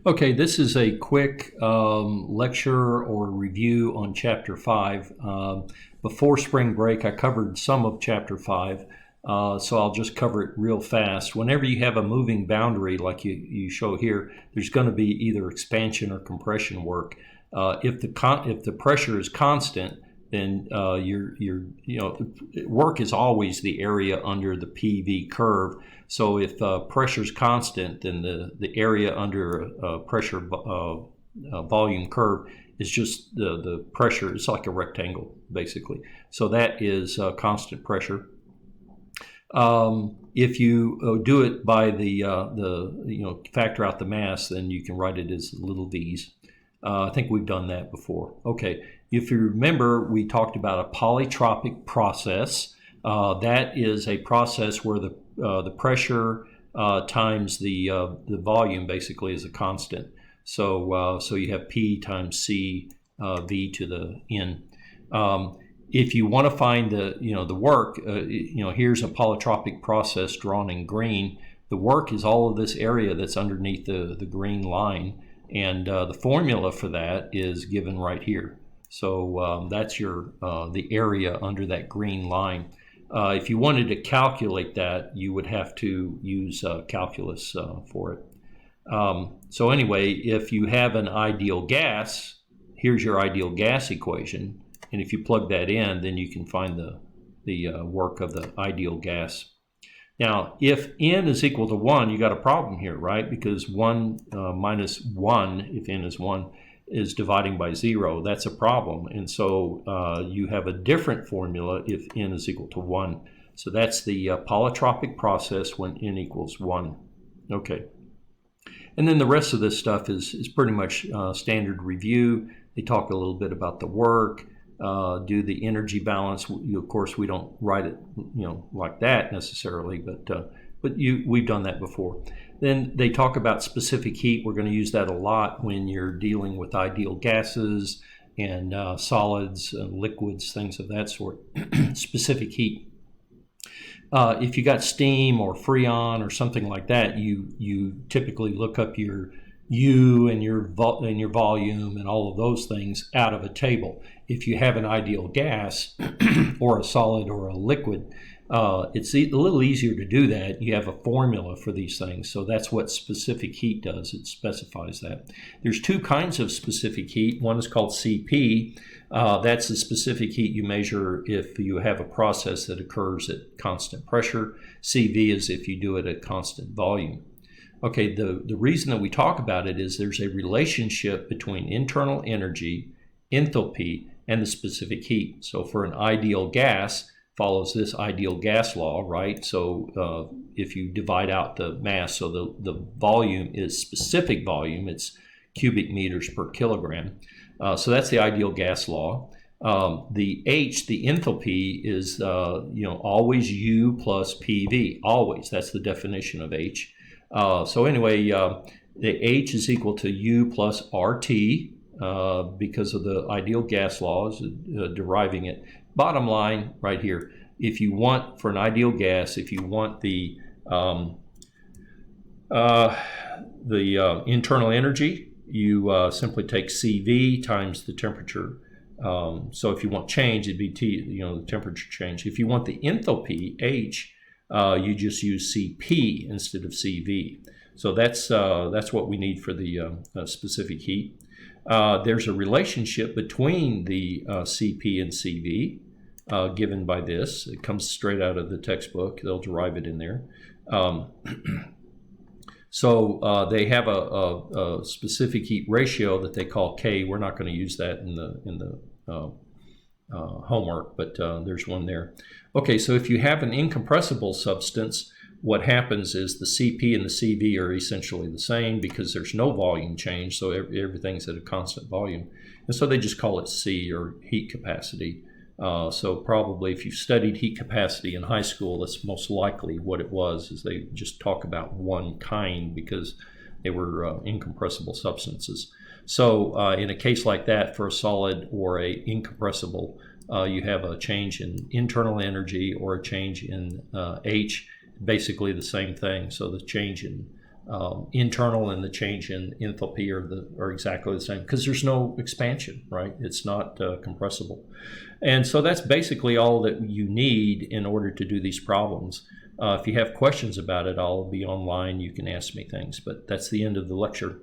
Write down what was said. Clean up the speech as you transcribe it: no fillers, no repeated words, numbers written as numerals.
Okay, this is a quick lecture or review on Chapter 5. Before spring break, I covered some of Chapter 5, so I'll just cover it real fast. Whenever you have a moving boundary like you show here, there's going to be either expansion or compression work. If the pressure is constant, then work is always the area under the PV curve. So if pressure is constant, then the area under a pressure volume curve is just the pressure. It's like a rectangle, basically. So that is constant pressure. If you do it by the factor out the mass, then you can write it as little v's. I think we've done that before. Okay, if you remember, we talked about a polytropic process. That is a process where the pressure times the volume basically is a constant. So you have P times C V to the N. If you want to find the work, here's a polytropic process drawn in green. The work is all of this area that's underneath the green line. And the formula for that is given right here. So that's the area under that green line. If you wanted to calculate that, you would have to use calculus for it. So anyway, if you have an ideal gas, here's your ideal gas equation. And if you plug that in, then you can find the work of the ideal gas. Now, if n is equal to 1, you got a problem here, right? Because 1 minus 1, if n is 1, is dividing by 0. That's a problem. And so you have a different formula if n is equal to 1. So that's the polytropic process when n equals 1. Okay. And then the rest of this stuff is pretty much standard review. They talk a little bit about the work. Do the energy balance. Of course, we don't write it, like that necessarily, but we've done that before. Then they talk about specific heat. We're going to use that a lot when you're dealing with ideal gases and solids, liquids, things of that sort. Specific heat. If you got steam or freon or something like that, you typically look up your U and your volume and all of those things out of a table. If you have an ideal gas or a solid or a liquid, it's a little easier to do that. You have a formula for these things. So that's what specific heat does. It specifies that. There's two kinds of specific heat. One is called CP. That's the specific heat you measure if you have a process that occurs at constant pressure. CV is if you do it at constant volume. Okay, the reason that we talk about it is there's a relationship between internal energy, enthalpy, and the specific heat. So for an ideal gas, follows this ideal gas law, right? So if you divide out the mass, so the volume is specific volume, it's cubic meters per kilogram. So that's the ideal gas law. The H, the enthalpy, is always U plus PV, always. That's the definition of H. So anyway, the H is equal to U plus RT because of the ideal gas laws, deriving it. Bottom line right here, if you want, for an ideal gas, if you want the internal energy, you simply take CV times the temperature. So if you want change, it'd be T, the temperature change. If you want the enthalpy, H, you just use CP instead of CV. So that's what we need for the specific heat. There's a relationship between the CP and CV given by this. It comes straight out of the textbook. They'll derive it in there. So they have a specific heat ratio that they call K. We're not going to use that in the homework, but there's one there. Okay, so if you have an incompressible substance, what happens is the CP and the CV are essentially the same because there's no volume change, so everything's at a constant volume. And so they just call it C, or heat capacity. So probably if you've studied heat capacity in high school, that's most likely what it was, is they just talk about one kind because they were incompressible substances. So in a case like that, for a solid or a incompressible, you have a change in internal energy or a change in H, basically the same thing. So the change in internal and the change in enthalpy are exactly the same because there's no expansion, right? It's not compressible. And so that's basically all that you need in order to do these problems. If you have questions about it, I'll be online. You can ask me things, but that's the end of the lecture.